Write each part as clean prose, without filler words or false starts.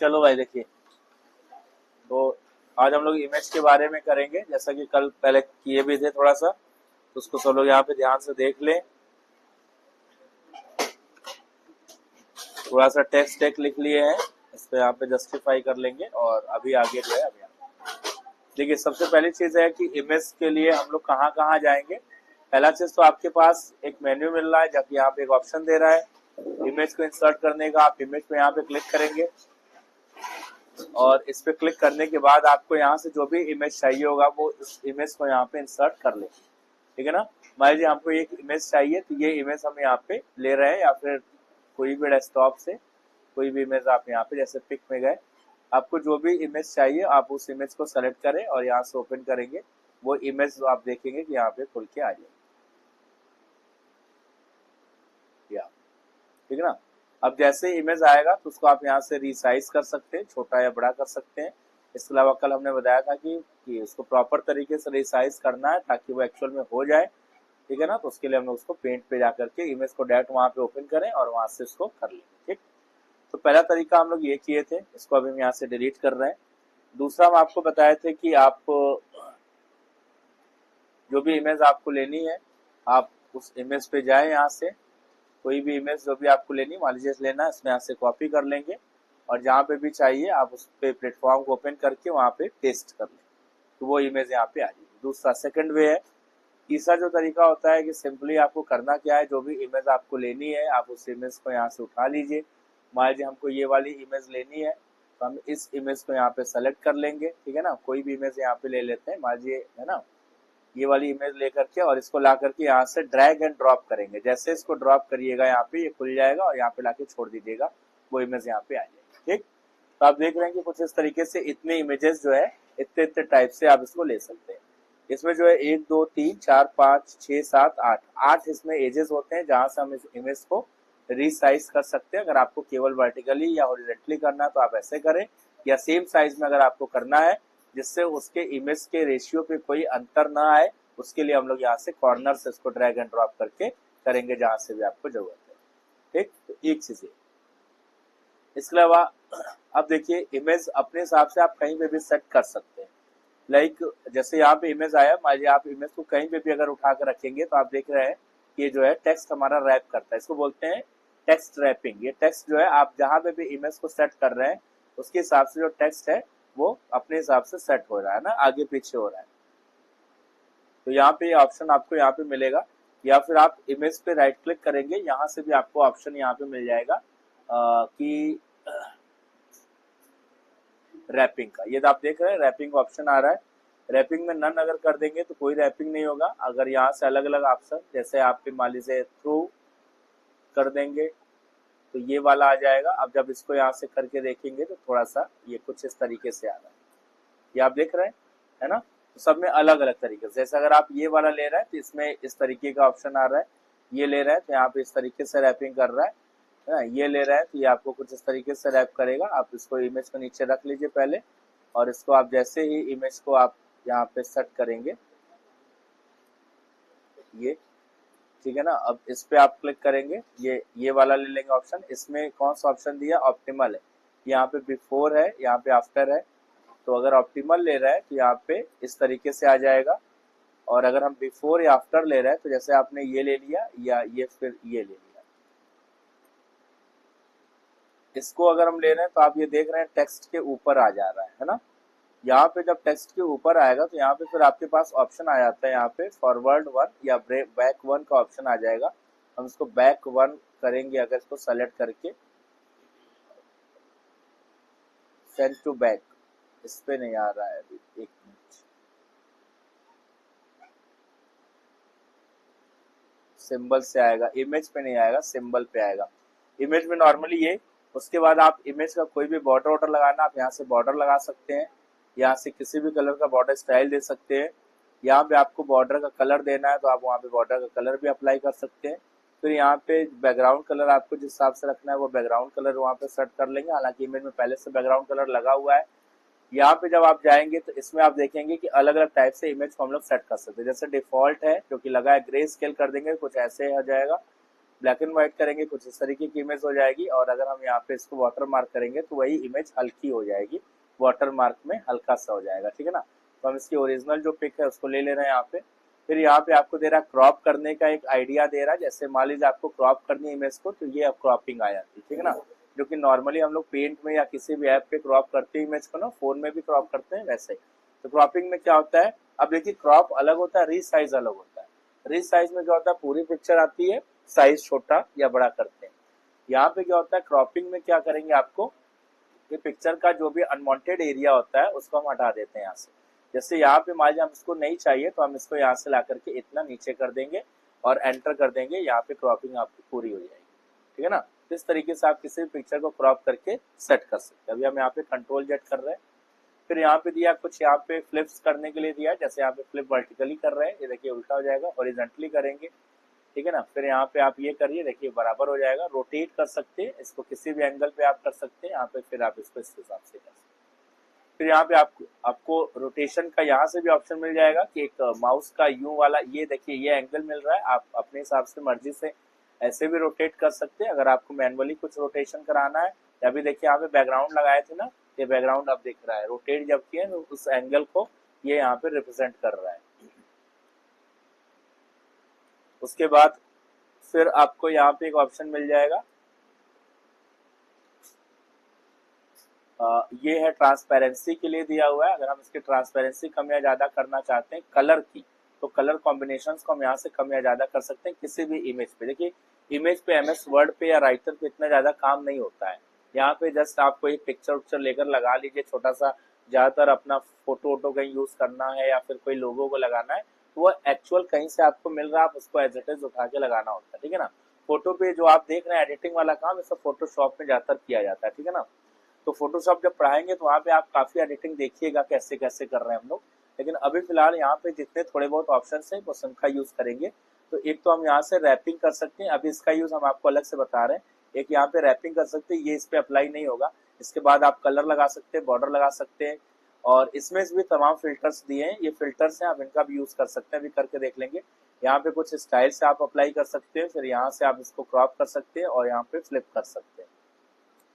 चलो भाई देखिए, तो आज हम लोग इमेज के बारे में करेंगे, जैसा कि कल पहले किए भी थे थोड़ा सा, तो उसको सब लोग यहाँ पे ध्यान से देख लें। थोड़ा सा टेक्स्ट टेक लिख लिए हैं, इस पे यहाँ पे जस्टिफाई कर लेंगे और अभी आगे जो है अभी देखिए, सबसे पहली चीज है कि इमेज के लिए हम लोग कहाँ कहाँ जाएंगे। पहला चीज तो आपके पास एक मेन्यू मिल रहा है, जबकि यहाँ पे एक ऑप्शन दे रहा है इमेज को इंसर्ट करने का। आप इमेज पे यहाँ पे क्लिक करेंगे और इस पे क्लिक करने के बाद आपको यहाँ से जो भी इमेज चाहिए होगा वो इस इमेज को यहाँ पे इंसर्ट कर लेंगे, ठीक है ना। मान लीजिए हमको एक इमेज चाहिए, तो ये इमेज हम यहाँ पे ले रहे हैं, या फिर कोई भी डेस्कटॉप से कोई भी इमेज आप यहाँ पे जैसे पिक में गए, आपको जो भी इमेज चाहिए आप उस इमेज को सेलेक्ट करें और यहाँ से ओपन करेंगे, वो इमेज आप देखेंगे कि यहाँ पे खुल के आ जाएगी, ठीक है ना। अब जैसे इमेज आएगा तो उसको आप यहाँ से रिसाइज कर सकते हैं, छोटा या बड़ा कर सकते हैं। इसके अलावा कल हमने बताया था कि उसको प्रॉपर तरीके से रिसाइज करना है ताकि वो एक्चुअल में हो जाए, ठीक है ना। तो उसके लिए हम लोग उसको पेंट पे जाकर के इमेज को डायरेक्ट वहाँ पे ओपन करें और वहां से उसको कर लें, ठीक। तो पहला तरीका हम लोग ये किए थे, इसको अभी हम यहाँ से डिलीट कर रहे हैं। दूसरा हम आपको बताए थे कि आप जो भी इमेज आपको लेनी है, आप उस इमेज पे जाए, यहाँ से कोई भी इमेज जो भी आपको लेनी, मान लीजिए लेना है, इसमें यहाँ से कॉपी कर लेंगे और जहाँ पे भी चाहिए आप उस पे प्लेटफॉर्म को ओपन करके वहाँ पे पेस्ट कर लें, तो वो इमेज यहाँ पे आ जाएगी। दूसरा सेकंड वे है। तीसरा जो तरीका होता है कि सिंपली आपको करना क्या है, जो भी इमेज आपको लेनी है आप उस इमेज को यहाँ से उठा लीजिए। मान लीजिए हमको ये वाली इमेज लेनी है, तो हम इस इमेज को यहाँ पे सेलेक्ट कर लेंगे, ठीक है ना। कोई भी इमेज यहाँ पे ले लेते हैं, मान लीजिए, है ना, ये वाली इमेज लेकर के और इसको ला करके यहाँ से ड्रैग एंड ड्रॉप करेंगे। जैसे इसको ड्रॉप करिएगा यहाँ पे ये खुल जाएगा और यहाँ पे लाके छोड़ दीजिएगा, वो इमेज यहाँ पे आ जाएगी, ठीक। तो आप देख रहे हैं कि कुछ इस तरीके से इतने इमेजेस जो है इतने इतने टाइप से आप इसको ले सकते हैं। इसमें जो है 1 2 3 4 5 6 7 8 इसमें एजेस होते हैं जहां से हम इस इमेज को रीसाइज कर सकते हैं। अगर आपको केवल वर्टिकली या हॉरिजॉन्टली करना है तो आप ऐसे करें, या सेम साइज में अगर आपको करना है जिससे उसके इमेज के रेशियो पे कोई अंतर ना आए, उसके लिए हम लोग यहाँ से कॉर्नर से इसको ड्रैग एंड ड्रॉप करके करेंगे जहां से भी आपको जरूरत है, ठीक। तो एक चीज है। इसके अलावा अब देखिए, इमेज अपने हिसाब से आप कहीं पे भी सेट कर सकते हैं। लाइक जैसे यहाँ पे इमेज आया, मान लीजिए आप इमेज को कहीं पे भी अगर उठा कर रखेंगे तो आप देख रहे हैं कि ये जो है टेक्स्ट हमारा रैप करता है, इसको बोलते हैं टेक्स्ट रैपिंग। ये टेक्स्ट जो है आप जहां पे भी इमेज को सेट कर रहे हैं उसके हिसाब से जो टेक्स्ट है वो अपने हिसाब से सेट हो रहा है ना, आगे पीछे हो रहा है। तो यहाँ पे ऑप्शन आपको यहाँ पे मिलेगा, या फिर आप इमेज पे राइट क्लिक करेंगे, यहाँ से भी आपको ऑप्शन यहाँ पे मिल जाएगा कि रैपिंग का। ये तो आप देख रहे हैं रैपिंग ऑप्शन आ रहा है। रैपिंग में नन अगर कर देंगे तो कोई रैपिंग नहीं होगा। अगर यहाँ से अलग अलग ऑप्शन, जैसे आप मान लीजिए थ्रू कर देंगे तो ये वाला आ जाएगा। अब जब इसको यहाँ से करके देखेंगे तो थोड़ा सा ये कुछ इस तरीके से आ रहा है, ये आप देख रहे हैं, है ना। तो सब में अलग अलग तरीके से, जैसे अगर आप ये वाला ले रहे हैं तो इसमें इस तरीके का ऑप्शन आ रहा है, ये ले रहे हैं तो यहाँ पे इस तरीके से रैपिंग कर रहा है ना। ये ले रहे हैं तो ये आपको कुछ इस तरीके से रैप करेगा। आप इसको इमेज को नीचे रख लीजिए पहले, और इसको आप जैसे ही इमेज को आप यहाँ पे सेट करेंगे, ये ठीक है ना। अब इस पे आप क्लिक करेंगे, ये वाला ले लेंगे ऑप्शन। इसमें कौन सा ऑप्शन दिया, ऑप्टिमल है। यहाँ पे बिफोर है, यहाँ पे आफ्टर है। तो अगर ऑप्टिमल ले रहा है तो यहाँ पे इस तरीके से आ जाएगा, और अगर हम बिफोर या आफ्टर ले रहे हैं तो जैसे आपने ये ले लिया या ये फिर ये ले लिया। इसको अगर हम ले रहे हैं तो आप ये देख रहे हैं टेक्स्ट के ऊपर आ जा रहा है ना। यहाँ पे जब टेक्स्ट के ऊपर आएगा तो यहाँ पे फिर आपके पास ऑप्शन आ जाता है, यहाँ पे फॉरवर्ड 1 या बैक 1 का ऑप्शन आ जाएगा। हम इसको बैक 1 करेंगे, अगर इसको सेलेक्ट करके सेंड टू बैक, इस पे नहीं आ रहा है अभी, एक मिनट। सिंबल से आएगा, इमेज पे नहीं आएगा, सिंबल पे आएगा। इमेज में नॉर्मली ये, उसके बाद आप इमेज का कोई भी बॉर्डर वॉर्डर लगाना, आप यहाँ से बॉर्डर लगा सकते हैं, यहाँ से किसी भी कलर का बॉर्डर स्टाइल दे सकते हैं। यहाँ पे आपको बॉर्डर का कलर देना है तो आप वहाँ पे बॉर्डर का कलर भी अप्लाई कर सकते हैं। फिर यहाँ पे बैकग्राउंड कलर आपको जिस हिसाब से रखना है वो बैकग्राउंड कलर वहाँ पे सेट कर लेंगे। हालांकि इमेज में पहले से बैकग्राउंड कलर लगा हुआ है। यहाँ पे जब आप जाएंगे तो इसमें आप देखेंगे कि अलग अलग टाइप से इमेज को हम लोग सेट कर सकते हैं। जैसे डिफॉल्ट है जो कि लगा है, ग्रे स्केल कर देंगे कुछ ऐसे हो जाएगा। ब्लैक एंड व्हाइट करेंगे कुछ इस तरीके की इमेज हो जाएगी, और अगर हम यहाँ पे इसको वाटर मार्क करेंगे तो वही इमेज हल्की हो जाएगी, वाटर मार्क में हल्का सा हो जाएगा, ठीक है ना। तो हम इसकी ओरिजिनल जो पिक है उसको ले रहे हैं यहाँ पे। फिर यहाँ पे आपको दे रहा है क्रॉप करने का एक आइडिया दे रहा है, जैसे मान लीजिए आपको क्रॉप करनी है इमेज को, तो ये अब क्रॉपिंग आ जाती है, ठीक है ना। जो कि नॉर्मली हम लोग पेंट में या किसी भी ऐप पे क्रॉप करते हैं इमेज को ना, फोन में भी क्रॉप करते हैं वैसे ही। तो क्रॉपिंग में क्या होता है, अब देखिए क्रॉप अलग होता है, रीसाइज अलग होता है। रीसाइज में क्या होता है, पूरी पिक्चर आती है, साइज छोटा या बड़ा करते हैं। यहाँ पे क्या होता है, क्रॉपिंग में क्या करेंगे, आपको ये पिक्चर का जो भी अनवांटेड एरिया होता है उसको हम हटा देते हैं यहाँ से। जैसे यहाँ पे मान लीजिए हम इसको नहीं चाहिए तो हम इसको यहाँ से ला करके इतना नीचे कर देंगे और एंटर कर देंगे, यहाँ पे क्रॉपिंग आपकी पूरी हो जाएगी, ठीक है ना। तो इस तरीके से आप किसी भी पिक्चर को क्रॉप करके सेट कर सकते हैं। अभी हम यहाँ पे कंट्रोल जेड कर रहे हैं। फिर यहाँ पे दिया कुछ, यहाँ पे फ्लिप्स करने के लिए दिया, जैसे यहाँ पे फ्लिप वर्टिकली कर रहे हैं, ये देखिए उल्टा हो जाएगा, हॉरिजॉन्टली करेंगे, ठीक है ना। फिर यहाँ पे आप ये करिए, देखिए बराबर हो जाएगा। रोटेट कर सकते हैं इसको, किसी भी एंगल पे आप कर सकते हैं यहाँ पे, फिर आप इसको इस हिसाब से कर सकते हैं। फिर यहाँ पे आपको रोटेशन का यहाँ से भी ऑप्शन मिल जाएगा कि एक माउस का यू वाला, ये देखिए ये एंगल मिल रहा है, आप अपने हिसाब से मर्जी से ऐसे भी रोटेट कर सकते हैं अगर आपको मैनुअली कुछ रोटेशन कराना है। अभी देखिए यहाँ पे बैकग्राउंड लगाए थे ना, ये बैकग्राउंड अब दिख रहा है, रोटेट जब किए तो उस एंगल को ये यहाँ पे रिप्रेजेंट कर रहा है। उसके बाद फिर आपको यहाँ पे एक ऑप्शन मिल जाएगा, ये है ट्रांसपेरेंसी के लिए दिया हुआ है। अगर हम इसकी ट्रांसपेरेंसी कम या ज्यादा करना चाहते हैं कलर की, तो कलर कॉम्बिनेशंस को हम यहाँ से कम या ज्यादा कर सकते हैं किसी भी इमेज पे। देखिए इमेज पे एमएस वर्ड पे या राइटर पे इतना ज्यादा काम नहीं होता है। यहाँ पे जस्ट आपको एक पिक्चर उक्चर लेकर लगा लीजिए छोटा सा, ज्यादातर अपना फोटो वोटो कहीं यूज करना है या फिर कोई लोगो को लगाना है, तो वो एक्चुअल कहीं से आपको मिल रहा है, आप उसको एज इट इज उठा के लगाना होता है, ठीक है ना। फोटो पे जो आप देख रहे हैं एडिटिंग वाला काम, इसको फोटोशॉप में ज्यादातर किया जाता है, ठीक है ना। तो फोटोशॉप जब पढ़ाएंगे तो वहाँ पे आप काफी एडिटिंग देखिएगा कैसे कैसे कर रहे हैं हम लोग। लेकिन अभी फिलहाल यहाँ पे जितने थोड़े बहुत ऑप्शन है वो सबका यूज करेंगे। तो एक तो हम यहाँ से रैपिंग कर सकते हैं, अभी इसका यूज हम आपको अलग से बता रहे हैं। एक यहाँ पे रैपिंग कर सकते हैं, ये इस पे अप्लाई नहीं होगा। इसके बाद आप कलर लगा सकते हैं, बॉर्डर लगा सकते हैं, और इसमें भी तमाम फिल्टर्स दिए हैं, ये फिल्टर्स हैं, आप इनका भी यूज कर सकते हैं, अभी करके देख लेंगे। यहाँ पे कुछ स्टाइल से आप अप्लाई कर सकते हैं, फिर यहाँ से आप इसको क्रॉप कर सकते हैं और यहाँ पे फ्लिप कर सकते हैं।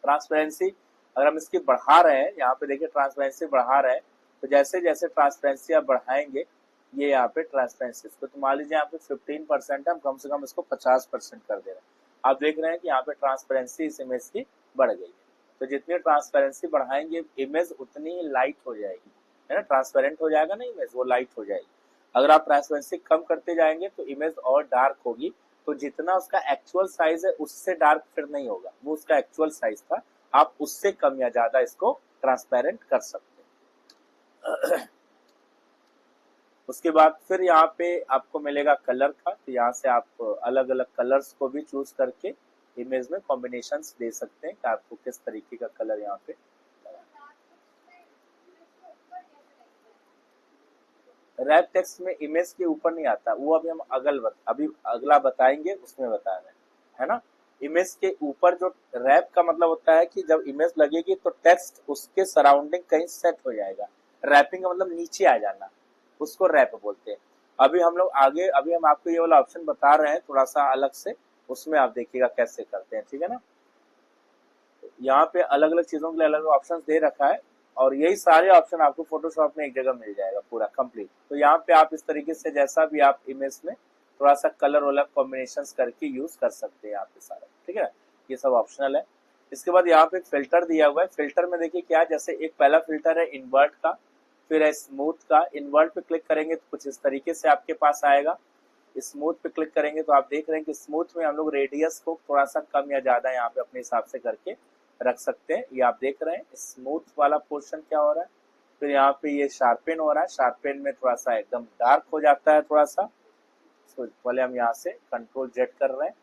ट्रांसपेरेंसी अगर हम इसकी बढ़ा रहे हैं, यहाँ पे देखिए ट्रांसपेरेंसी बढ़ा रहे हैं, तो जैसे जैसे ट्रांसपेरेंसी आप बढ़ाएंगे, ये यहाँ पे ट्रांसपेरेंसी इसको, तो मान लीजिए यहाँ पे 15% है, हम कम से कम इसको 50% कर दे रहे हैं। आप देख रहे हैं कि यहाँ पे ट्रांसपेरेंसी इस इमेज की बढ़ गई है। तो जितनी ट्रांसपेरेंसी बढ़ाएंगे इमेज उतनी ही लाइट हो जाएगी, है ना, ट्रांसपेरेंट हो जाएगा ना इमेज, वो लाइट हो जाएगी। अगर आप ट्रांसपेरेंसी कम करते जाएंगे तो इमेज और डार्क होगी, तो जितना उसका एक्चुअल साइज है उससे डार्क फिर नहीं होगा, वो उसका एक्चुअल साइज था, आप उससे कम या ज्यादा इसको ट्रांसपेरेंट कर सकते हैं। उसके बाद फिर यहाँ पे आपको मिलेगा कलर का, तो यहाँ से आप अलग अलग कलर्स को भी चूज करके इमेज में कॉम्बिनेशंस दे सकते हैं कि आपको किस तरीके का कलर यहाँ पे लगाना है। रैप टेक्स्ट में इमेज के ऊपर नहीं आता, वो अभी हम अभी अगला बताएंगे, उसमें बता रहे हैं, है ना। इमेज के ऊपर जो रैप का मतलब होता है कि जब इमेज लगेगी तो टेक्स्ट उसके सराउंडिंग कहीं सेट हो जाएगा। रैपिंग का मतलब नीचे आ जाना, उसको रैप बोलते हैं। अभी हम लोग आगे, अभी हम आपको ये वाला ऑप्शन बता रहे हैं थोड़ा सा अलग से, उसमें आप देखिएगा कैसे करते हैं, ठीक है ना। यहाँ पे अलग अलग चीजों के लिए अलग ऑप्शन दे रखा है, और यही सारे ऑप्शन आपको फोटोशॉप में एक जगह मिल जाएगा पूरा कंप्लीट। तो यहाँ पे आप इस तरीके से जैसा भी आप इमेज में थोड़ा सा कलर वाला कॉम्बिनेशन करके यूज कर सकते हैं यहाँ पे सारा, ठीक है। ये सब ऑप्शनल है। इसके बाद यहाँ पे एक फिल्टर दिया हुआ है। फिल्टर में देखिए क्या, जैसे एक पहला फिल्टर है इन्वर्ट का, फिर है स्मूथ का। इन्वर्ट पे क्लिक करेंगे तो कुछ इस तरीके से आपके पास आएगा। स्मूथ पे क्लिक करेंगे तो आप देख रहे हैं कि स्मूथ में हम लोग रेडियस को थोड़ा सा कम या ज्यादा यहाँ पे अपने हिसाब से करके रख सकते हैं। ये आप देख रहे हैं स्मूथ वाला पोर्शन क्या हो रहा है। फिर यहाँ पे ये शार्पेन हो रहा है, शार्पेन में थोड़ा सा एकदम डार्क हो जाता है थोड़ा सा, तो पहले हम यहाँ से कंट्रोल जेड कर रहे हैं,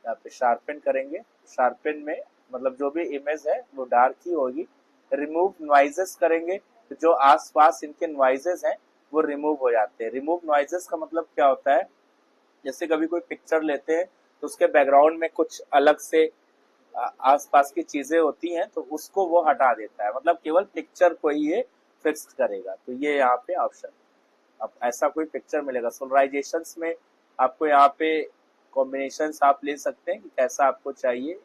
यहाँ पे शार्पेन करेंगे। शार्पेन में मतलब जो भी इमेज है वो डार्क ही होगी। रिमूव नॉइजेस करेंगे तो जो आसपास इनके नॉइजेस हैं वो रिमूव हो जाते हैं। रिमूव नॉइजेस का मतलब क्या होता है, जैसे कभी कोई पिक्चर लेते हैं तो उसके बैकग्राउंड में कुछ अलग से आसपास की चीजें होती हैं, तो उसको वो हटा देता है, मतलब केवल पिक्चर को ही ये फिक्स करेगा। तो ये यहाँ पे ऑप्शन, अब ऐसा कोई पिक्चर मिलेगा। सोलराइजेशंस में आपको यहाँ पे कॉम्बिनेशंस आप ले सकते हैं कि कैसा आपको चाहिए।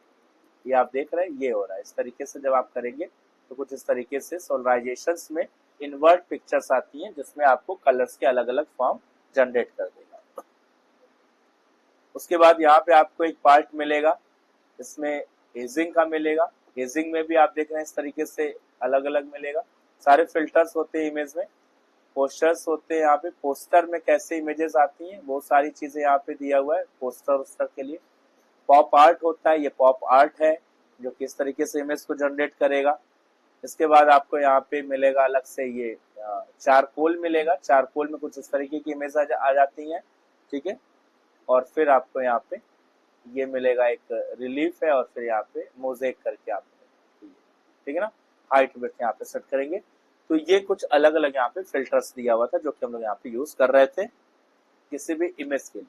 ये आप देख रहे हैं ये हो रहा है। इस तरीके से जब आप करेंगे तो कुछ इस तरीके से सोलराइजेशंस में इन्वर्ट पिक्चर्स आती हैं जिसमें आपको कलर्स के अलग अलग फॉर्म जनरेट कर देगा। उसके बाद यहाँ पे आपको एक पार्ट मिलेगा, इसमें हेजिंग का मिलेगा। हेजिंग में भी आप देख रहे हैं इस तरीके से अलग अलग मिलेगा। सारे फिल्टर्स होते हैं इमेज में, पोस्टर्स होते हैं। यहाँ पे पोस्टर में कैसे इमेजेस आती हैं बहुत सारी चीजें यहाँ पे दिया हुआ है पोस्टर के लिए। पॉप आर्ट होता है, ये पॉप आर्ट है जो किस तरीके से इमेज को जनरेट करेगा। इसके बाद आपको यहाँ पे मिलेगा अलग से ये चारकोल मिलेगा। चारकोल में कुछ इस तरीके की इमेज आ जाती हैं, ठीक है। और फिर आपको यहाँ पे ये मिलेगा एक रिलीफ है, और फिर यहाँ पे मोजेक करके आप, ठीक है ना, हाइट विड्थ यहाँ पे सेट करेंगे। तो ये कुछ अलग अलग यहाँ पे फिल्टर्स दिया हुआ था जो कि हम लोग यहाँ पे यूज कर रहे थे किसी भी इमेज के लिए।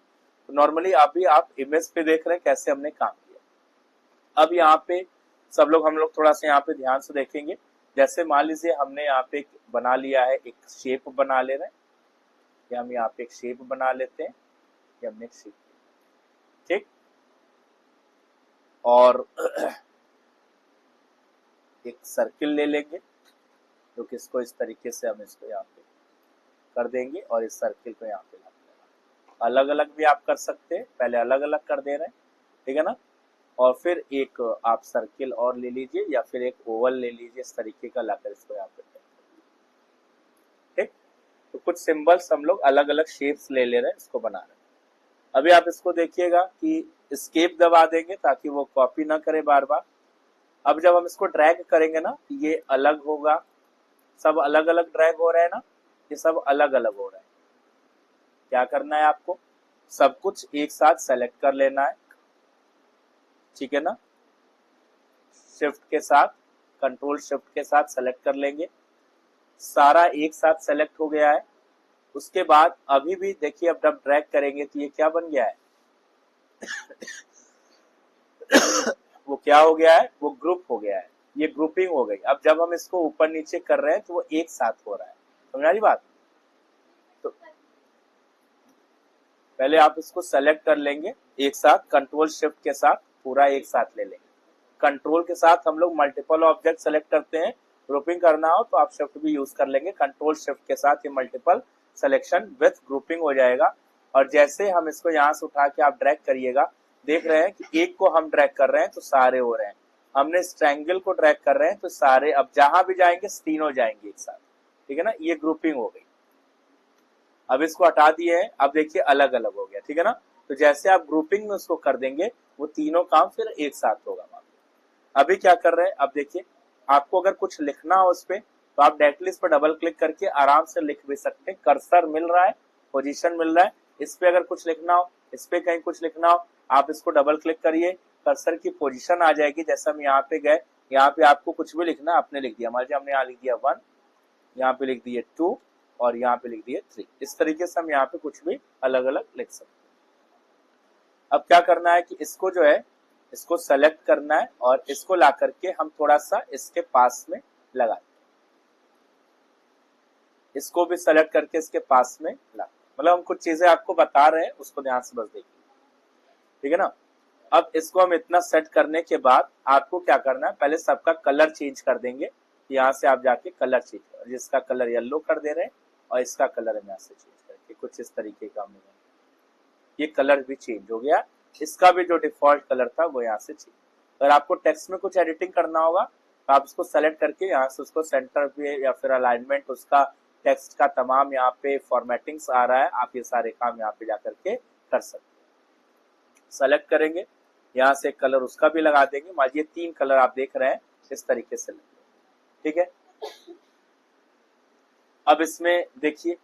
तो नॉर्मली अभी आप इमेज पे देख रहे हैं कैसे हमने काम किया। अब यहाँ पे सब लोग हम लोग थोड़ा सा यहाँ पे ध्यान से देखेंगे। जैसे मान लीजिए हमने यहाँ पे बना लिया है, एक शेप बना ले रहे हैं, या हम यहाँ पे एक शेप बना लेते हैं, या हमने एक शेप, ठीक। और एक सर्किल ले लेंगे जो कि इसको इस तरीके से हम इसको यहाँ पे कर देंगे और इस सर्किल को यहाँ पे लगा देंगे। अलग अलग भी आप कर सकते हैं, पहले अलग अलग कर दे रहे हैं, ठीक है ना। और फिर एक आप सर्किल और ले लीजिए या फिर एक ओवल ले लीजिए, इस तरीके का लाकर इसको यहाँ पे, ठीक। तो कुछ सिंबल्स हम लोग अलग अलग शेप्स ले ले रहे हैं, इसको बना रहे हैं। अभी आप इसको देखिएगा कि एस्केप दबा देंगे ताकि वो कॉपी ना करे बार बार। अब जब हम इसको ड्रैग करेंगे ना, ये अलग होगा, सब अलग अलग ड्रैग हो रहे हैं ना, ये सब अलग अलग हो रहा है। क्या करना है आपको, सब कुछ एक साथ सेलेक्ट कर लेना है, ठीक है ना। शिफ्ट के साथ, कंट्रोल शिफ्ट के साथ सेलेक्ट कर लेंगे। सारा एक साथ सेलेक्ट हो गया है। उसके बाद अभी भी देखिए, अब जब ड्रैग करेंगे तो ये क्या बन गया है वो क्या हो गया है, वो ग्रुप हो गया है, ये ग्रुपिंग हो गई। अब जब हम इसको ऊपर नीचे कर रहे हैं तो वो एक साथ हो रहा है, समझ रही बात। तो पहले आप इसको सेलेक्ट कर लेंगे एक साथ, कंट्रोल शिफ्ट के साथ पूरा एक साथ ले लेंगे। कंट्रोल के साथ हम लोग मल्टीपल ऑब्जेक्ट सेलेक्ट करते हैं, ग्रुपिंग करना हो तो आप शिफ्ट भी यूज कर लेंगे। कंट्रोल शिफ्ट के साथ ये मल्टीपल सिलेक्शन विथ ग्रुपिंग हो जाएगा। और जैसे हम इसको यहाँ से उठा के आप ड्रैग करिएगा, देख रहे हैं कि एक को हम ड्रैग कर रहे हैं तो सारे हो रहे हैं, हमने इस ट्रायंगल को ड्रैग कर रहे हैं तो सारे, अब जहां भी जाएंगे तीनों जाएंगे एक साथ, ठीक है ना। ये ग्रुपिंग हो गई। अब इसको हटा दिए हैं, अब देखिए अलग अलग हो गया, ठीक है ना। तो जैसे आप ग्रुपिंग में उसको कर देंगे वो तीनों काम फिर एक साथ होगा। अभी क्या कर रहे हैं, अब देखिए आपको अगर कुछ लिखना हो उस पे तो आप डायरेक्टली इस पर डबल क्लिक करके आराम से लिख भी सकते हैं। कर्सर मिल रहा है, पोजीशन मिल रहा है, इस पे अगर कुछ लिखना हो, इस पे कहीं कुछ लिखना हो, आप इसको डबल क्लिक करिए, कर्सर की पोजीशन आ जाएगी। जैसे हम यहाँ पे गए, यहाँ पे आपको कुछ भी लिखना है, आपने लिख दिया। मान लीजिए हमने यहाँ लिख दिया 1, यहाँ पे लिख दिए 2 और यहाँ पे लिख दिए 3। इस तरीके से हम यहाँ पे कुछ भी अलग अलग लिख सकते हैं। अब क्या करना है कि इसको जो है, इसको सेलेक्ट करना है और इसको ला करके हम थोड़ा सा इसके पास में लगा, इसको भी सेलेक्ट करके इसके पास में ला, मतलब हम कुछ चीजें आपको बता रहे हैं, उसको ध्यान से बस देखिए, ठीक है ना। अब इसको हम इतना सेट करने के बाद आपको क्या करना है, पहले सबका कलर चेंज कर देंगे। यहाँ से आप जाके कलर चेंज कर, जिसका कलर येलो कर दे रहे हैं और इसका कलर हम यहाँ से चेंज करके कुछ इस तरीके का मिलेगा। ये कलर भी चेंज हो गया, इसका भी जो डिफॉल्ट कलर था वो यहाँ से चेंज। अगर आपको टेक्स्ट में कुछ एडिटिंग करना होगा तो आप इसको सेलेक्ट करके यहाँ से उसको सेंटर पे या फिर अलाइनमेंट, उसका टेक्स्ट का तमाम यहाँ पे फॉर्मेटिंग्स आ रहा है, आप ये सारे काम यहाँ पे जाकर के कर सकते हैं। सेलेक्ट करेंगे, यहाँ से कलर उसका भी लगा देंगे। मान लीजिए 3 कलर आप देख रहे हैं, इस तरीके से लगे, ठीक है। अब इसमें देखिए,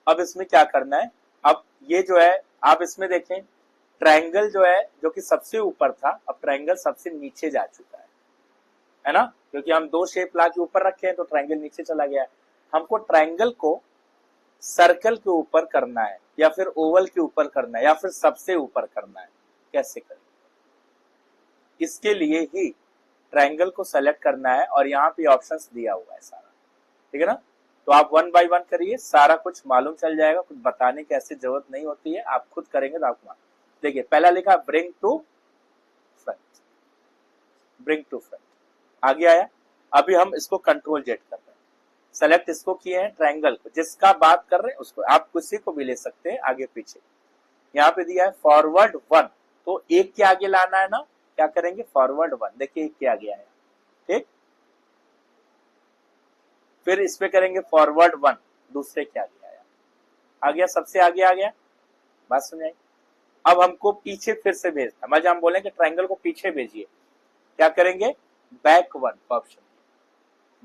अब इसमें क्या करना है, अब ये जो है आप इसमें देखें, ट्रायंगल जो है जो कि सबसे ऊपर था, अब ट्रायंगल सबसे नीचे जा चुका है ना, क्योंकि हम 2 शेप ला के ऊपर रखे हैं तो ट्रायंगल नीचे चला गया है। हमको ट्रायंगल को सर्कल के ऊपर करना है या फिर ओवल के ऊपर करना है या फिर सबसे ऊपर करना है, कैसे करें। इसके लिए ही ट्रायंगल को सेलेक्ट करना है और यहाँ पे ऑप्शंस दिया हुआ है सारा, ठीक है ना। तो आप वन बाय वन करिए, सारा कुछ मालूम चल जाएगा, कुछ बताने की ऐसी जरूरत नहीं होती है, आप खुद करेंगे तो आपको। देखिए पहला लिखा bring to front, bring to front आगे आया। अभी हम इसको कंट्रोल जेड कर रहे हैं, सेलेक्ट इसको किए हैं ट्रायंगल को, जिसका बात कर रहे हैं उसको, आप किसी को भी ले सकते हैं आगे पीछे। यहाँ पे दिया है फॉरवर्ड वन, तो एक के आगे लाना है ना, क्या करेंगे फॉरवर्ड वन, देखिए एक के आगे आया, ठीक। फिर इस पे करेंगे फॉरवर्ड वन, दूसरे के आगे आया, आ गया, सबसे आगे आ गया, बात सुनिए। अब हमको पीछे फिर से भेजना, मतलब हम बोलेंगे ट्रायंगल को पीछे भेजिए, क्या करेंगे back one option,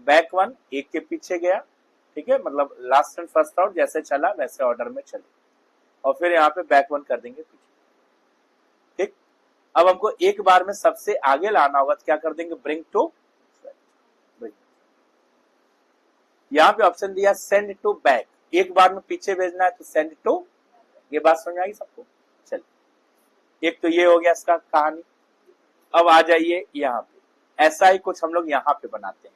back one एक के पीछे गया, ठीक है, मतलब लास्ट एंड फर्स्ट आउट जैसे चला वैसे ऑर्डर में चले, और फिर यहाँ पे बैक वन कर देंगे पीछे, ठीक। अब हमको एक बार में सबसे आगे लाना होगा तो क्या कर देंगे ब्रिंग टू, यहाँ पे ऑप्शन दिया सेंड टू बैक, एक बार में पीछे भेजना है तो सेंड टू, ये बात समझ आई सबको। चलिए एक तो ये हो गया इसका कहानी। अब आ जाइए यहाँ पे, ऐसा ही कुछ हम लोग यहाँ पे बनाते हैं,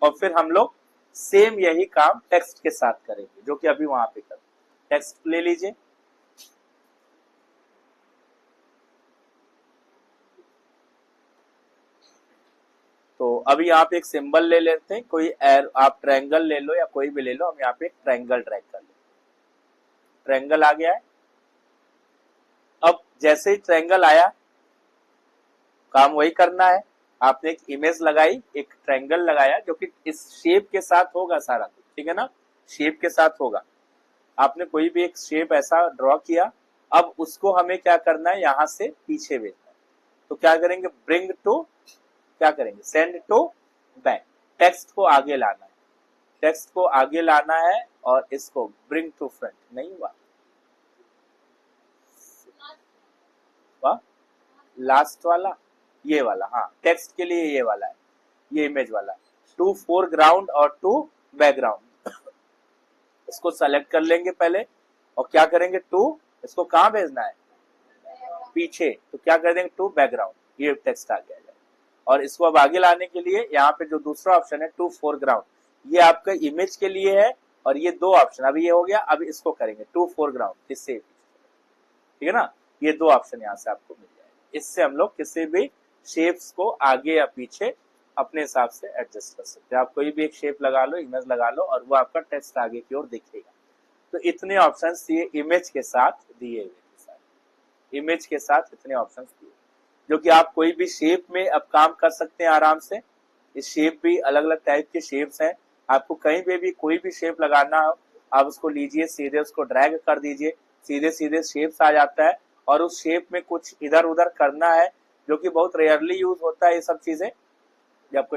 और फिर हम लोग सेम यही काम टेक्स्ट के साथ करेंगे, जो कि अभी वहां पे कर, टेक्स्ट ले लीजिए, तो अभी यहाँ पे एक सिंबल ले लेते हैं, कोई आप ट्रायंगल ले लो या कोई भी ले लो, हम यहाँ पे एक ट्रायंगल ड्रैग कर ले, ट्रायंगल आ गया है। अब जैसे ही ट्रायंगल आया, काम वही करना है, आपने एक इमेज लगाई, एक ट्रायंगल लगाया जो कि इस शेप के साथ होगा सारा कुछ, ठीक है ना, शेप के साथ होगा। आपने कोई भी एक शेप ऐसा ड्रॉ किया, अब उसको हमें क्या करना है, यहां से पीछे भेजना है, तो क्या करेंगे ब्रिंग टू, क्या करेंगे सेंड टू बैक, टेक्स्ट को आगे लाना है, टेक्स्ट को आगे लाना है, और इसको ब्रिंग टू फ्रंट, नहीं हुआ वाह, लास्ट वाला ये वाला, हाँ टेक्स्ट के लिए ये वाला है, ये इमेज वाला, टू फोरग्राउंड और टू बैकग्राउंड, इसको सेलेक्ट कर लेंगे पहले, और क्या करेंगे टू, इसको कहां भेजना है पीछे, तो क्या कर देंगे टू बैकग्राउंड, ये टेक्स्ट आ गया। और इसको अब आगे लाने के लिए यहाँ पे जो दूसरा ऑप्शन है टू फोरग्राउंड, ये आपका इमेज के लिए है, और ये दो ऑप्शन, अभी ये हो गया, अभी इसको करेंगे टू फोरग्राउंड, इससे, ठीक है ना, ये दो ऑप्शन यहाँ से आपको मिल जाएगा। इससे हम लोग किसी भी शेप्स को आगे या पीछे अपने हिसाब से एडजस्ट कर सकते हैं। आप कोई भी एक शेप लगा लो, इमेज लगा लो, और वो आपका टेक्स्ट आगे की ओर दिखेगा। तो इतने ऑप्शंस ये इमेज के साथ दिए हुए, इमेज के साथ इतने ऑप्शंस दिए, जो कि आप कोई भी शेप में अब काम कर सकते हैं आराम से। इस शेप भी अलग अलग टाइप के शेप्स हैं, आपको कहीं पे भी कोई भी शेप लगाना हो, आप उसको लीजिए, सीधे उसको ड्रैग कर दीजिए, सीधे सीधे शेप्स आ जाता है, और उस शेप में कुछ इधर उधर करना है, जो कि बहुत रेयरली यूज होता है ये सब चीजें। जब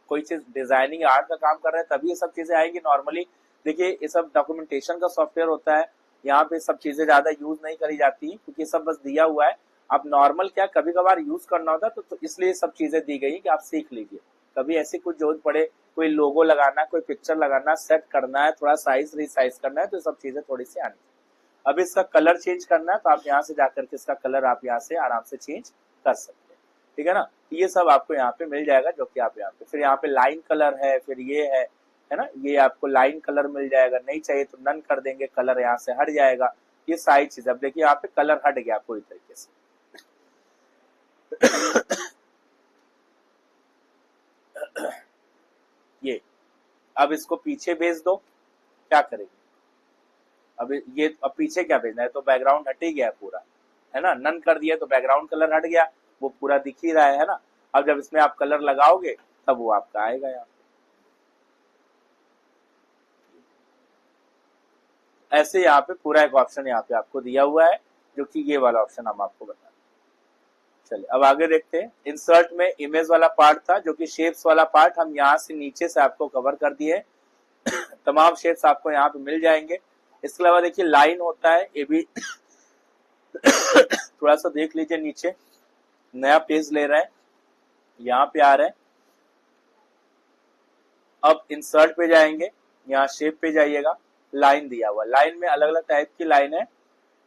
कोई चीज डिजाइनिंग आर्ट का काम कर रहे हैं तभी ये सब चीजें आएंगी। नॉर्मली देखिए ये सब डॉक्यूमेंटेशन का सॉफ्टवेयर होता है, यहाँ पे सब चीजें ज्यादा यूज नहीं करी जाती, क्योंकि सब बस दिया हुआ है। आप नॉर्मल क्या कभी कभार यूज करना होता है, तो इसलिए सब चीजें दी गई कि आप सीख लीजिए। कभी ऐसी कुछ जरूरत पड़े, कोई लोगो लगाना, कोई पिक्चर लगाना, सेट करना है, थोड़ा साइज रिसाइज करना है, तो सब चीजें थोड़ी सी आनी। अब इसका कलर चेंज करना है, तो आप यहाँ से जाकर के इसका कलर आप यहाँ से आराम से चेंज कर सकते हैं, ठीक है ना। ये सब आपको यहाँ पे मिल जाएगा, जो कि आप यहाँ पे, फिर यहाँ पे लाइन कलर है, फिर ये है ना, ये आपको लाइन कलर मिल जाएगा। नहीं चाहिए तो नन कर देंगे, कलर यहाँ से हट जाएगा। ये सारी चीज, अब देखिए यहाँ पे कलर हट गया पूरी तरीके से। ये अब इसको पीछे भेज दो, क्या करेंगे, अब पीछे क्या भेजना है, तो बैकग्राउंड हट ही गया पूरा, है ना, नन कर दिया तो बैकग्राउंड कलर हट गया, वो पूरा दिख ही रहा है ना। अब जब इसमें आप कलर लगाओगे तब वो आपका आएगा यहाँ। ऐसे यहाँ पे पूरा एक ऑप्शन यहाँ पे आपको दिया हुआ है, जो कि ये वाला ऑप्शन हम आपको बता। चलिए अब आगे देखते हैं। इंसर्ट में इमेज वाला पार्ट था, जो कि शेप्स वाला पार्ट हम यहाँ से नीचे से आपको कवर कर दिए। तमाम शेप्स आपको यहाँ पे मिल जाएंगे। इसके अलावा देखिए लाइन होता है, ये भी थोड़ा सा देख लीजिए, नीचे नया पेज ले रहा है, यहाँ पे आ रहा है। अब इंसर्ट पे जाएंगे, यहाँ शेप पे जाइएगा, लाइन दिया हुआ, लाइन में अलग अलग टाइप की लाइन है।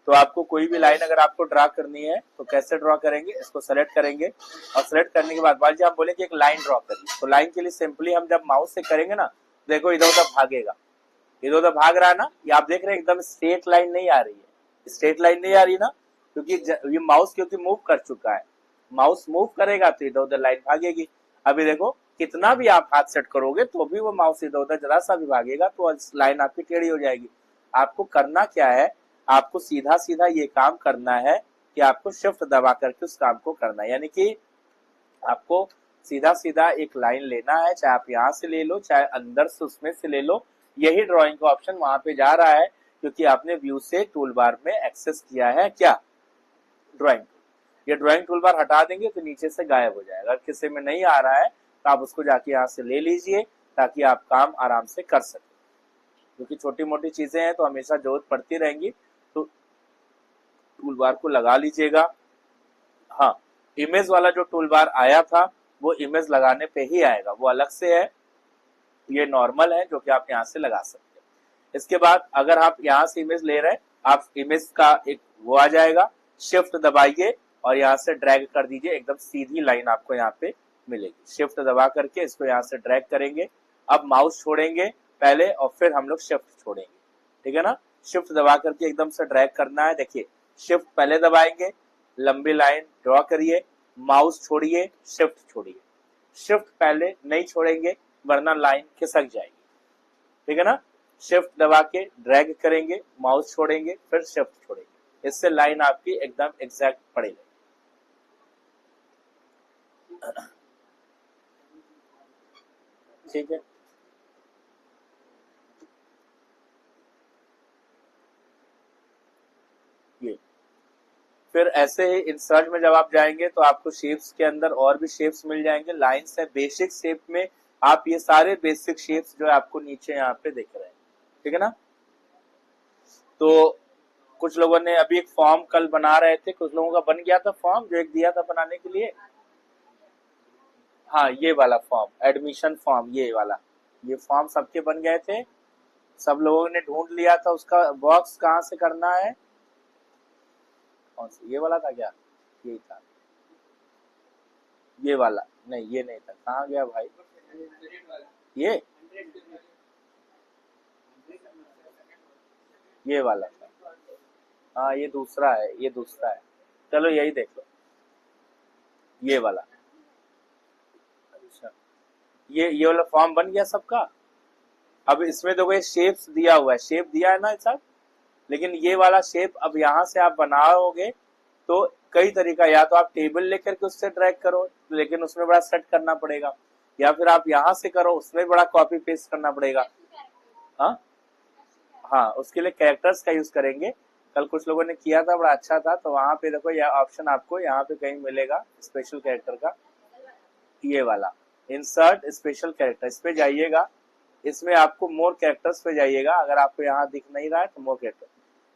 तो आपको कोई भी लाइन अगर आपको ड्रा करनी है तो कैसे ड्रॉ करेंगे, इसको सेलेक्ट करेंगे, और सेलेक्ट करने के बाद मान लीजिए आप बोले कि एक लाइन ड्रॉ करिए, तो लाइन के लिए सिंपली हम जब माउस से करेंगे ना, देखो इधर उधर भागेगा, इधर उधर भाग रहा है ना, ये आप देख रहे हैं एकदम स्ट्रेट लाइन नहीं आ रही है, स्ट्रेट लाइन नहीं आ रही ना, क्योंकि ये माउस क्योंकि मूव कर चुका है, माउस मूव करेगा तो इधर उधर लाइन भागेगी। अभी देखो कितना भी आप हाथ सेट करोगे तो भी वो माउस इधर उधर जरा सा भी भागेगा तो लाइन आपकी टेढ़ी हो जाएगी। आपको करना क्या है, आपको सीधा सीधा ये काम करना है कि आपको शिफ्ट दबा करके उस काम को करना है, यानी कि आपको सीधा सीधा एक लाइन लेना है, चाहे आप यहाँ से ले लो चाहे अंदर से उसमें से ले लो। यही ड्राइंग का ऑप्शन वहां पे जा रहा है क्योंकि आपने व्यू से टूल बार में एक्सेस किया है क्या, ड्राइंग। ये ड्राइंग टूल बार हटा देंगे तो नीचे से गायब हो जाएगा। अगर किसी में नहीं आ रहा है तो आप उसको जाके यहाँ से ले लीजिए ताकि आप काम आराम से कर सकें, क्योंकि छोटी मोटी चीजें हैं तो हमेशा जरूरत पड़ती रहेंगी, तो टूल बार को लगा लीजिएगा। हाँ, इमेज वाला जो टूल बार आया था वो इमेज लगाने पे ही आएगा, वो अलग से है, ये नॉर्मल है जो कि आप यहाँ से लगा सकते हैं। इसके बाद अगर आप यहाँ से इमेज ले रहे हैं, आप इमेज का एक वो आ जाएगा, शिफ्ट दबाइए और यहाँ से ड्रैग कर दीजिए, एकदम सीधी लाइन आपको यहाँ पे मिलेगी। शिफ्ट दबा करके इसको यहाँ से ड्रैग करेंगे, अब माउस छोड़ेंगे पहले और फिर हम लोग शिफ्ट छोड़ेंगे, ठीक है ना। शिफ्ट दबा करके एकदम से ड्रैग करना है, देखिए शिफ्ट पहले दबाएंगे, लंबी लाइन ड्रॉ करिए, माउस छोड़िए, शिफ्ट छोड़िए, शिफ्ट पहले नहीं छोड़ेंगे वरना लाइन खिसक जाएगी, ठीक है ना। शिफ्ट दबा के ड्रैग करेंगे, माउस छोड़ेंगे, फिर शिफ्ट छोड़ेंगे, इससे लाइन आपकी एकदम एग्जैक्ट पड़ेगी। ठीक है, ये फिर ऐसे ही इंसर्ट में जब आप जाएंगे तो आपको शेप्स के अंदर और भी शेप्स मिल जाएंगे, लाइंस है बेसिक शेप में, आप ये सारे बेसिक शेप्स जो है आपको नीचे यहाँ पे दिख रहे हैं, ठीक है ना। तो कुछ लोगों ने अभी एक फॉर्म कल बना रहे थे, कुछ लोगों का बन गया था फॉर्म जो एक दिया था बनाने के लिए। हाँ, ये वाला फॉर्म एडमिशन फॉर्म, ये वाला, ये फॉर्म सबके बन गए थे, सब लोगों ने ढूंढ लिया था उसका बॉक्स कहाँ से करना है। कौन सा, ये वाला था क्या, यही था, ये वाला नहीं, ये नहीं था, कहाँ गया भाई ये वाला था, हाँ ये दूसरा है, ये दूसरा है, चलो यही देख लो, ये वाला। अच्छा, ये वाला फॉर्म बन गया सबका। अब इसमें देखो ये शेप्स दिया हुआ है, शेप दिया है ना सब, लेकिन ये वाला शेप अब यहाँ से आप बनाओगे तो कई तरीका, या तो आप टेबल लेकर के उससे ड्रैग करो लेकिन उसमें बड़ा सेट करना पड़ेगा, या फिर आप यहाँ से करो उसमें बड़ा कॉपी पेस्ट करना पड़ेगा। हाँ हाँ, उसके लिए कैरेक्टर्स का यूज करेंगे, कल कुछ लोगों ने किया था बड़ा अच्छा था, तो वहां पे देखो यह ऑप्शन आपको यहाँ पे कहीं मिलेगा स्पेशल कैरेक्टर का, ये वाला इंसर्ट स्पेशल कैरेक्टर, इस पे जाइएगा, इसमें आपको मोर कैरेक्टर्स पे जाइएगा, अगर आपको यहाँ दिख नहीं रहा है तो मोर कैरेक्टर,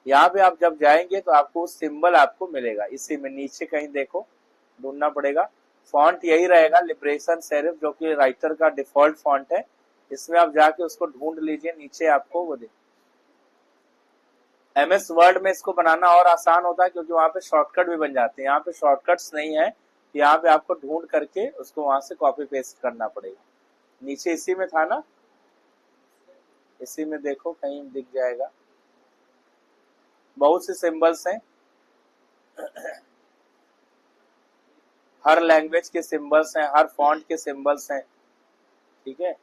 यहाँ पे आप जब जाएंगे तो आपको सिंबल आपको मिलेगा, इसी में नीचे कहीं देखो, ढूंढना पड़ेगा, फॉन्ट यही रहेगा लिबरेशन सेरिफ जो कि राइटर का डिफॉल्ट फॉन्ट है, इसमें आप जाके उसको ढूंढ लीजिए, नीचे आपको वो MS वर्ड में इसको बनाना और आसान होता है क्योंकि वहां पे शॉर्टकट भी बन जाते हैं, यहाँ पे शॉर्टकट्स नहीं है, यहाँ पे आपको ढूंढ करके उसको वहां से कॉपी पेस्ट करना पड़ेगा। नीचे इसी में था ना, इसी में देखो कहीं दिख जाएगा, बहुत से सिंबल्स हैं, हर लैंग्वेज के सिंबल्स हैं, हर फॉन्ट के सिंबल्स हैं, ठीक है।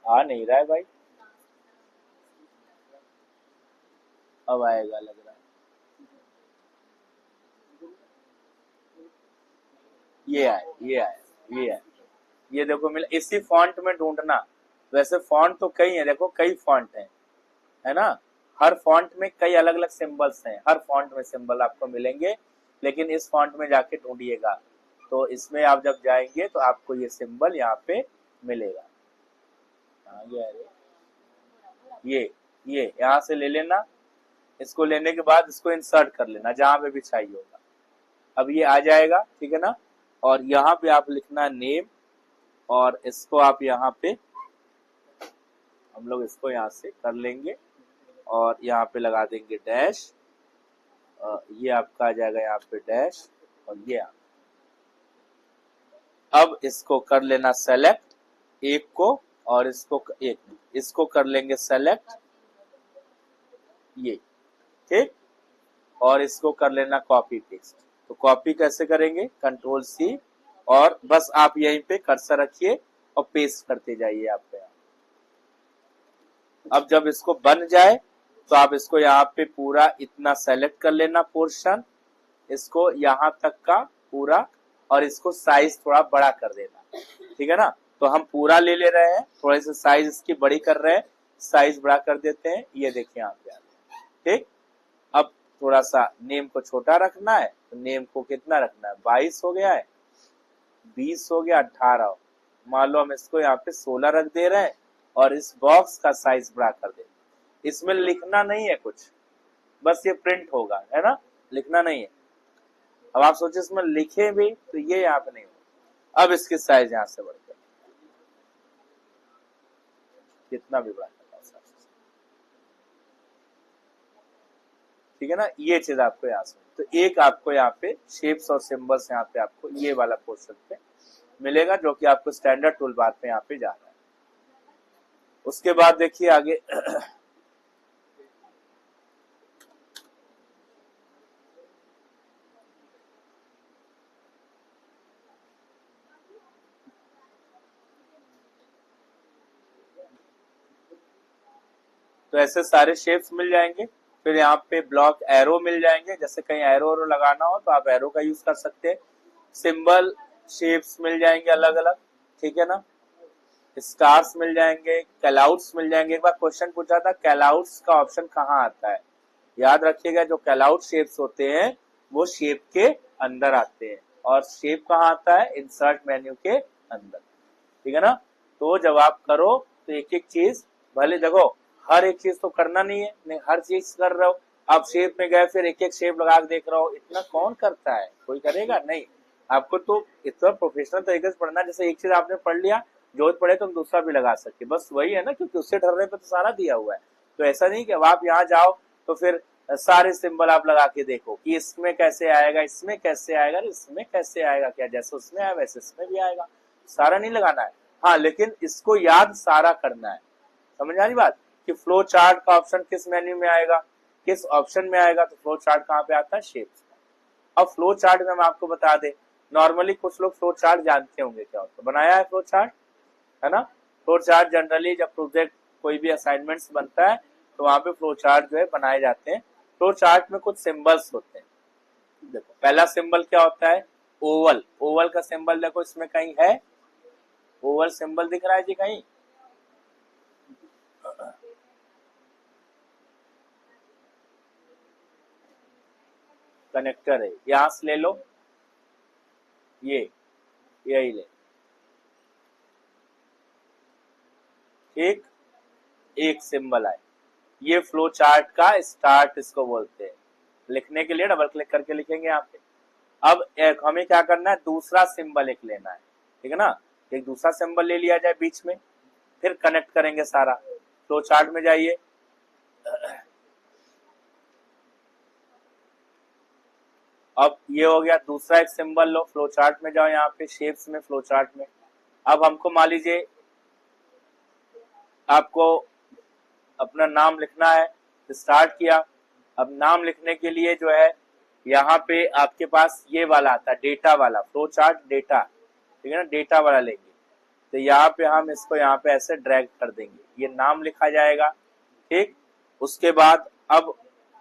आ नहीं रहा है भाई, अब आएगा लग रहा है, ये आए, ये आए, ये आए, ये देखो मिला, इसी फॉन्ट में ढूंढना, वैसे फॉन्ट तो कई है, देखो कई फॉन्ट है ना, हर फॉन्ट में कई अलग अलग सिंबल्स हैं, हर फॉन्ट में सिंबल आपको मिलेंगे, लेकिन इस फॉन्ट में जाके ढूंढिएगा, तो इसमें आप जब जाएंगे तो आपको ये सिंबल यहाँ पे मिलेगा। ये यहाँ से ले लेना, इसको लेने के बाद इसको इंसर्ट कर लेना जहां पे भी चाहिए होगा, अब ये आ जाएगा, ठीक है ना। और यहाँ पे आप लिखना नेम, और इसको आप यहाँ पे, हम लोग इसको यहाँ से कर लेंगे और यहाँ पे लगा देंगे डैश, ये आपका आ जाएगा यहाँ पे डैश, और ये अब इसको कर लेना सेलेक्ट एक को, और इसको कर लेंगे सेलेक्ट ये, ठीक, और इसको कर लेना कॉपी पेस्ट। तो कॉपी कैसे करेंगे, कंट्रोल सी, और बस आप यहीं पे कर्सर रखिए और पेस्ट करते जाइए आप पे। अब जब इसको बन जाए तो आप इसको यहाँ पे पूरा इतना सेलेक्ट कर लेना पोर्शन, इसको यहाँ तक का पूरा, और इसको साइज थोड़ा बड़ा कर देना, ठीक है ना। तो हम पूरा ले रहे हैं, थोड़े से साइज इसकी बड़ी कर रहे हैं, साइज बड़ा कर देते हैं, ये देखिए यहाँ पे, ठीक। अब थोड़ा सा नेम को छोटा रखना है, तो नेम को कितना रखना है, 22 हो गया है, 20 हो गया, 18, मान लो हम इसको यहाँ पे 16 रख दे रहे हैं, और इस बॉक्स का साइज बड़ा कर दे। इसमें लिखना नहीं है कुछ, बस ये प्रिंट होगा, है ना, लिखना नहीं है। अब आप सोचिए इसमें लिखे भी तो ये यहाँ पे नहीं होगा। अब इसकी साइज यहाँ से बढ़ गया, कितना भी बड़ा करना है, ठीक है ना। ये चीज आपको यहाँ से, तो एक आपको यहाँ पे शेप्स और सिंबल्स यहाँ पे आपको ये वाला पोर्शन पे मिलेगा, जो कि आपको स्टैंडर्ड टूल बार पे यहाँ पे जा रहा है। उसके बाद देखिए आगे तो ऐसे सारे शेप्स मिल जाएंगे। फिर यहाँ पे ब्लॉक एरो मिल जाएंगे, जैसे कहीं एरो लगाना हो तो आप एरो का यूज कर सकते हैं। सिंबल शेप्स मिल जाएंगे अलग अलग, ठीक है ना। स्टार्स मिल जाएंगे, कैलआउट्स मिल जाएंगे। एक बार क्वेश्चन पूछा था कैलआउट्स का ऑप्शन कहाँ आता है, याद रखिएगा जो कैलआउट शेप्स होते हैं वो शेप के अंदर आते हैं, और शेप कहाँ आता है, इंसर्ट मेन्यू के अंदर, ठीक है ना। तो जब आप करो तो एक एक चीज, भले देखो हर एक चीज तो करना नहीं है, नहीं हर चीज कर रहे हो आप, शेप में गए फिर एक एक शेप लगा के देख रहे हो, इतना कौन करता है, कोई करेगा नहीं। आपको तो इतना प्रोफेशनल तरीके से पढ़ना, जैसे एक चीज आपने पढ़ लिया, जरूरत पड़े तो हम दूसरा भी लगा सकते, बस वही है ना, क्योंकि उससे डरने पे तो सारा दिया हुआ है। तो ऐसा नहीं कि अब आप यहाँ जाओ तो फिर सारे सिंबल आप लगा के देखो कि इसमें कैसे आएगा, इसमें कैसे आएगा, इसमें कैसे आएगा, क्या जैसे उसमें आया वैसे इसमें भी आएगा, सारा नहीं लगाना है। हाँ, लेकिन इसको याद सारा करना है, समझ आ रही बात, कि फ्लो चार्ट का ऑप्शन किस मेन्यू में आएगा, किस ऑप्शन में आएगा। तो फ्लो चार्ट कहाँ पे आता है, शेप्स में। अब फ्लो चार्ट में हम आपको बता दें, नॉर्मली कुछ लोग फ्लो चार्ट जानते होंगे क्या होता है, बनाया है फ्लो चार्ट, है ना। फ्लो चार्ट जनरली जब प्रोजेक्ट कोई भी असाइनमेंट्स बनता है तो वहां पे फ्लो चार्ट जो है बनाए जाते हैं। फ्लो चार्ट में कुछ सिंबल्स होते हैं, देखो पहला सिंबल क्या होता है, ओवल। ओवल का सिंबल देखो इसमें कहीं है, ओवल सिंबल दिख रहा है जी कहीं, कनेक्टर है, यहां से ले लो, ये यही ले, ठीक, एक सिंबल आए, ये फ्लो चार्ट का स्टार्ट इसको बोलते हैं। लिखने के लिए डबल क्लिक करके लिखेंगे यहाँ पे। अब हमें क्या करना है, दूसरा सिंबल एक लेना है, ठीक है ना। एक दूसरा सिंबल ले लिया जाए बीच में, फिर कनेक्ट करेंगे सारा। फ्लो चार्ट में जाइए, अब ये हो गया दूसरा एक सिंबल लो, फ्लो चार्ट में जाओ, यहाँ पे शेप्स में, फ्लो चार्ट में। अब हमको मान लीजिए आपको अपना नाम लिखना है, स्टार्ट किया। अब नाम लिखने के लिए जो है यहाँ पे आपके पास ये वाला आता है, डेटा वाला, फ्लो चार्ट डेटा, ठीक है ना, डेटा वाला लेंगे। तो यहाँ पे हम इसको यहाँ पे ऐसे ड्रैग कर देंगे, ये नाम लिखा जाएगा, ठीक। उसके बाद अब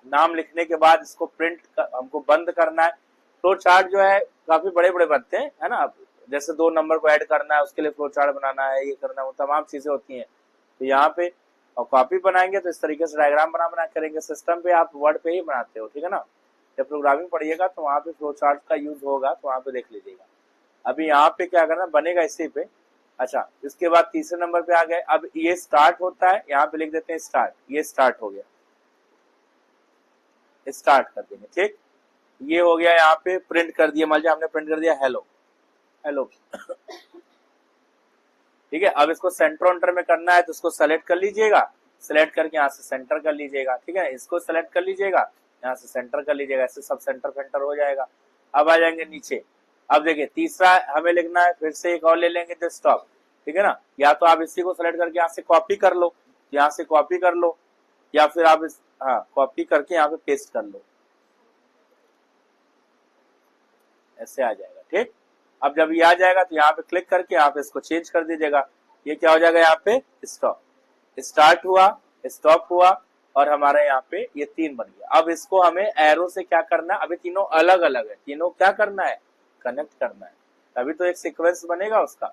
नाम लिखने के बाद इसको हमको बंद करना है। फ्लो चार्ट जो है काफी बड़े बड़े बनते हैं, है ना। जैसे 2 नंबर को ऐड करना है उसके लिए फ्लो चार्ट बनाना है, ये करना है, वो तमाम चीजें होती हैं। तो यहाँ पे और कॉपी बनाएंगे तो इस तरीके से डायग्राम बना करेंगे। सिस्टम पे आप वर्ड पे ही बनाते हो, ठीक है ना। जब प्रोग्रामिंग पढ़िएगा तो वहाँ पे फ्लो चार्ट का यूज होगा, तो वहाँ पे देख लीजिएगा। अभी यहाँ पे क्या करना बनेगा इसी पे। अच्छा, इसके बाद तीसरे नंबर पे आ गए। अब ये स्टार्ट होता है, यहाँ पे लिख देते हैं स्टार्ट, ये स्टार्ट हो गया, स्टार्ट कर देंगे, ठीक। ये हो गया, यहाँ पे प्रिंट कर दिया, मान लीजिए हमने प्रिंट कर दिया हेलो हेलो, ठीक है। अब इसको सेंटर वेंटर में करना है तो इसको सेलेक्ट कर लीजिएगा, सेलेक्ट करके यहाँ से सेंटर कर लीजिएगा, ठीक है। इसको सेलेक्ट कर लीजिएगा, यहाँ से सेंटर कर लीजिएगा, ऐसे सब सेंटर फेंटर हो जाएगा। अब आ जाएंगे नीचे, अब देखिए तीसरा हमें लिखना है, फिर से एक और ले लेंगे जो स्टॉप, ठीक है ना। या तो आप इसी को सेलेक्ट करके यहाँ से कॉपी कर लो, यहाँ से कॉपी कर लो, या फिर आप हाँ कॉपी करके यहाँ पे पेस्ट कर लो, ऐसे आ जाएगा। ठीक, अब जब ये आ जाएगा तो यहाँ पे क्लिक करके आप इसको चेंज कर दीजिएगा। ये क्या हो जाएगा, यहाँ पे स्टॉप, स्टार्ट हुआ, स्टॉप हुआ, और हमारा यहाँ पे ये 3 बन गया। अब इसको हमें एरो से क्या करना है, अभी तीनों अलग अलग है, तीनों क्या करना है, कनेक्ट करना है, तभी तो एक सीक्वेंस बनेगा उसका,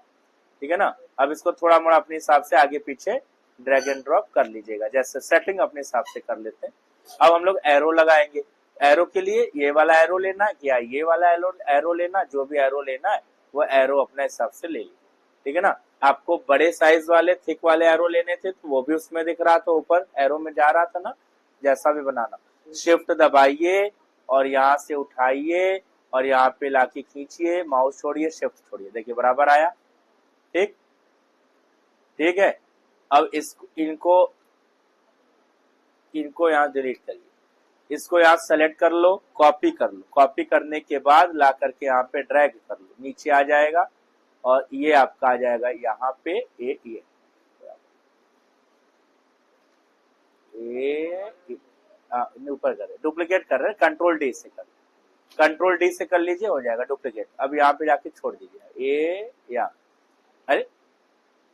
ठीक है ना। अब इसको थोड़ा मोड़ा अपने हिसाब से आगे पीछे ड्रैग एंड ड्रॉप कर लीजिएगा, जैसे सेटिंग अपने हिसाब से कर लेते हैं। अब हम लोग एरो लगाएंगे, एरो के लिए ये वाला एरो लेना है या ये वाला एरो लेना, जो भी एरो लेना है वो एरो अपने हिसाब से ले लीजिए, ठीक है ना। आपको बड़े साइज वाले थिक वाले एरो लेने थे तो वो भी उसमें दिख रहा था, ऊपर एरो में जा रहा था ना, जैसा भी बनाना। शिफ्ट दबाइए और यहाँ से उठाइए और यहाँ पे लाके खींचिए, माउस छोड़िए, शिफ्ट छोड़िए, देखिए बराबर आया। ठीक, ठीक है। अब इनको यहाँ डिलीट करिए, इसको यहाँ सेलेक्ट कर लो, कॉपी कर लो, कॉपी करने के बाद ला करके यहाँ पे ड्रैग कर लो, नीचे आ जाएगा और ये आपका आ जाएगा यहाँ पे ये ऊपर कर, डुप्लीकेट कर रहे, कंट्रोल डी से कर, कंट्रोल डी से कर लीजिए, हो जाएगा डुप्लीकेट। अब यहाँ पे जाके छोड़ दीजिए ये यहाँ, अरे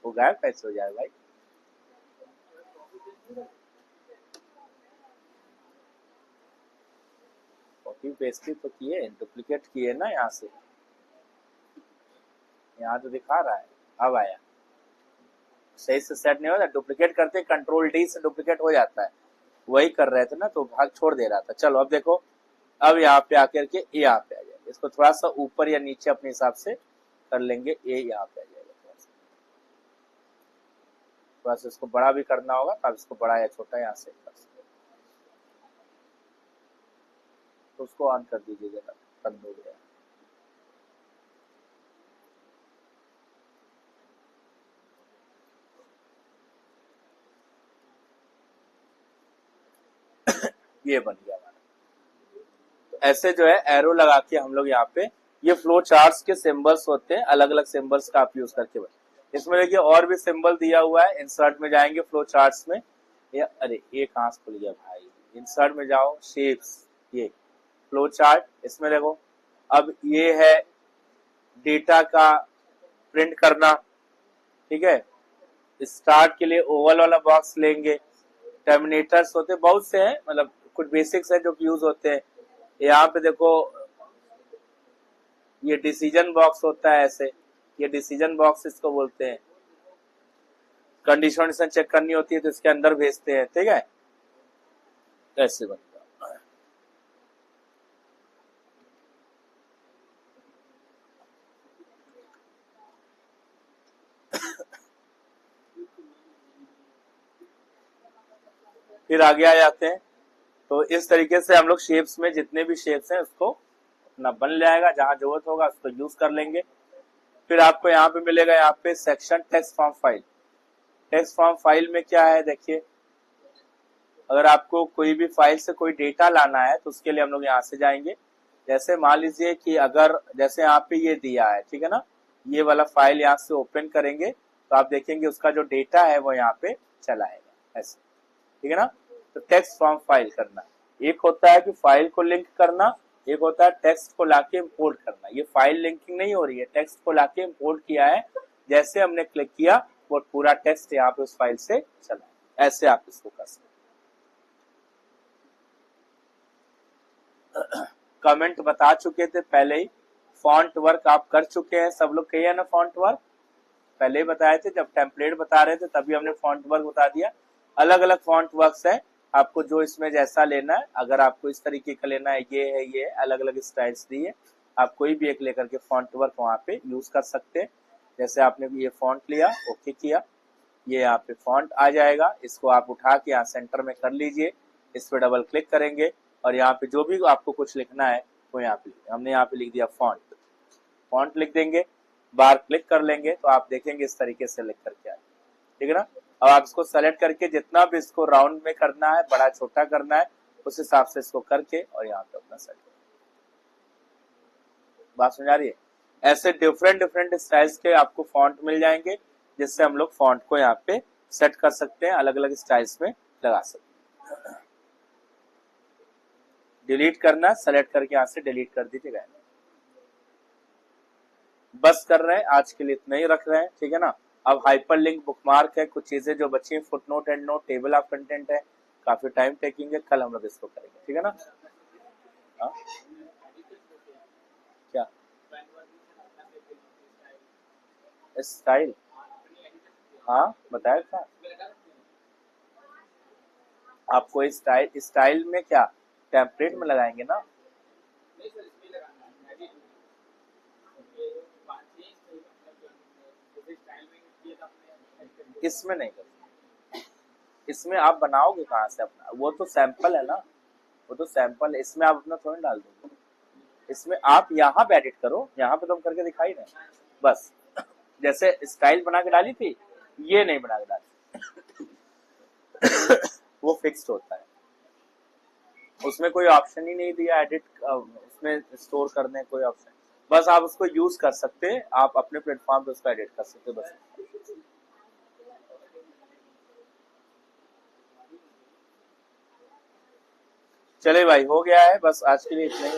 वो गायब कैसे हो जाए भाई, कॉपी पेस्ट तो किए, डुप्लीकेट किए ना, यहाँ से यहाँ तो दिखा रहा है, अब आया, सही से सेट नहीं होता, डुप्लीकेट करते कंट्रोल डी से डुप्लीकेट हो जाता है, वही कर रहे थे ना तो भाग छोड़ दे रहा था। चलो अब देखो, अब यहाँ पे आकर के यहाँ पे आ जाएगा, इसको थोड़ा सा ऊपर या नीचे अपने हिसाब से कर लेंगे, ये यहाँ पे आ जाएगा, थोड़ा सा इसको बड़ा भी करना होगा, तब इसको बड़ा या छोटा यहाँ से कर सकते, तो उसको ऑन कर दीजिएगा, बंद हो गया। ये बन गया हमारा। तो ऐसे जो है एरो लगा के हम लोग यहाँ पे, ये फ्लो चार्ट्स के सिंबल्स होते हैं, अलग अलग सिंबल्स का आप यूज करके इसमें देखिए और भी सिंबल दिया हुआ है। इंसर्ट में जाएंगे फ्लो चार्ट्स में, अरे ये कहाँ से खुल गया भाई, इंसर्ट में जाओ, शेप्स, ये फ्लो चार्ट, इसमें देखो अब ये है डेटा का प्रिंट करना, ठीक है। स्टार्ट के लिए ओवल वाला बॉक्स लेंगे, टर्मिनेटर्स होते बहुत से हैं, मतलब कुछ बेसिक्स है जो यूज होते हैं। यहाँ पे देखो ये डिसीजन बॉक्स होता है, ऐसे ये डिसीजन बॉक्स इसको बोलते हैं, कंडीशन चेक करनी होती है तो इसके अंदर भेजते हैं, ठीक है, ऐसे बनता। फिर आगे आ जाते हैं, तो इस तरीके से हम लोग शेप्स में जितने भी शेप्स हैं उसको अपना बन जाएगा, जहां जरूरत होगा उसको यूज कर लेंगे। फिर आपको यहाँ पे मिलेगा, यहाँ पे section text form file. Text form file में क्या है देखिए, अगर आपको कोई भी फाइल से कोई डेटा लाना है तो उसके लिए हम लोग यहाँ से जाएंगे। जैसे मान लीजिए कि अगर जैसे यहाँ पे ये दिया है, ठीक है ना, ये वाला फाइल यहाँ से ओपन करेंगे तो आप देखेंगे उसका जो डेटा है वो यहाँ पे चला आएगा, ऐसे, ठीक है ना। तो टेक्स्ट फॉर्म फाइल करना, एक होता है कि फाइल को लिंक करना, एक होता है टेक्स्ट को लाके इंपोर्ट करना। ये फाइल लिंकिंग नहीं हो रही है, टेक्स्ट को लाके इंपोर्ट किया है, जैसे हमने क्लिक किया वो पूरा टेक्स्ट यहाँ पे उस फाइल से चला, ऐसे आप इसको कर सकते। कमेंट बता चुके थे पहले ही, फॉन्ट वर्क आप कर चुके हैं सब लोग, कहिए ना फॉन्ट वर्क पहले ही बताए थे, जब टेम्पलेट बता रहे थे तभी हमने फॉन्ट वर्क बता दिया। अलग अलग फॉन्ट वर्क्स है, आपको जो इसमें जैसा लेना है, अगर आपको इस तरीके का लेना है, ये है, ये अलग अलग स्टाइल्स दी है, आप कोई भी एक लेकर के फॉन्ट वर्क वहां पे यूज कर सकते हैं। जैसे आपने ये फॉन्ट लिया, ओके किया, ये यहाँ पे फॉन्ट आ जाएगा, इसको आप उठा के यहाँ सेंटर में कर लीजिए, इस पे डबल क्लिक करेंगे और यहाँ पे जो भी आपको कुछ लिखना है वो यहाँ पे, हमने यहाँ पे लिख दिया फॉन्ट, फॉन्ट लिख देंगे, बार क्लिक कर लेंगे तो आप देखेंगे इस तरीके से लिख करके आए, ठीक है ना। अब आप इसको सेलेक्ट करके जितना भी इसको राउंड में करना है, बड़ा छोटा करना है, उस हिसाब से इसको करके और यहाँ पे अपना सेट, बात समझ आ रही है। ऐसे डिफरेंट डिफरेंट स्टाइल्स के आपको फॉन्ट मिल जाएंगे, जिससे हम लोग फॉन्ट को यहाँ पे सेट कर सकते हैं, अलग अलग स्टाइल्स में लगा सकते हैं। डिलीट करना, सेलेक्ट करके यहाँ से डिलीट कर दीजिएगा। बस कर रहे हैं, आज के लिए इतना ही रख रहे हैं, ठीक है ना। अब हाइपरलिंक, बुकमार्क है, कुछ चीजें जो बची हैं, footnote, and note, table of content है, काफी टाइम टेकिंग है, कल हम लोग इसको करेंगे, ठीक है ना। हाँ क्या स्टाइल, हाँ बताया था आपको। स्टाइल, स्टाइल में क्या टेम्पलेट में लगाएंगे ना। इसमें नहीं कर, इसमें आप बनाओगे कहाँ से अपना, वो तो सैंपल है ना, वो तो सैंपल है, इसमें आप अपना थोड़ा डाल दोगे। इसमें आप यहाँ पे एडिट करो, यहाँ पे तो हम करके दिखाई रहे हैं। बस जैसे स्टाइल बना के डाली थी, ये नहीं बना के डाली वो फिक्स्ड होता है, उसमें कोई ऑप्शन ही नहीं दिया एडिट, उसमें स्टोर करने कोई ऑप्शन, बस आप उसको यूज कर सकते हैं, आप अपने प्लेटफॉर्म पे उसको एडिट कर सकते हैं बस। चले भाई, हो गया है, बस आज के लिए इतना ही है।